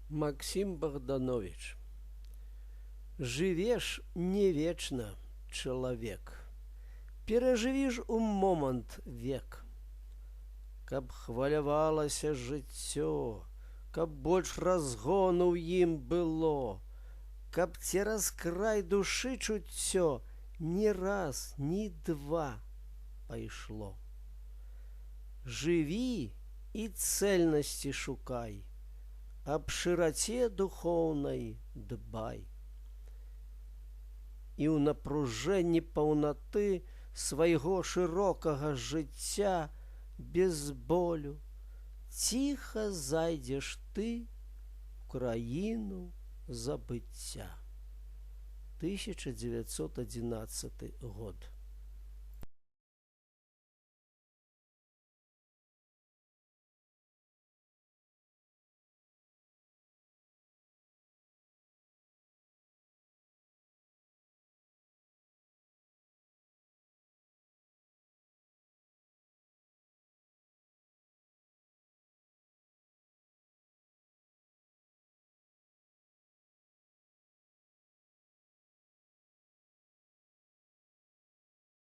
Максим Богданович. Живешь не вечно, человек. Перажывіш у момант век. Каб хвалявалася жыццё, каб больш разгону ў ім было, каб цераз край душы чуццё ні раз, ні два пайшло. Жыві і цэльнасці шукай, аб шыраце духоўнай дбай. І ў напружэнні паўнаты свайго шырокага жыцця без болю ціха зайдзеш ты ў краіну забыцця. 1911 год.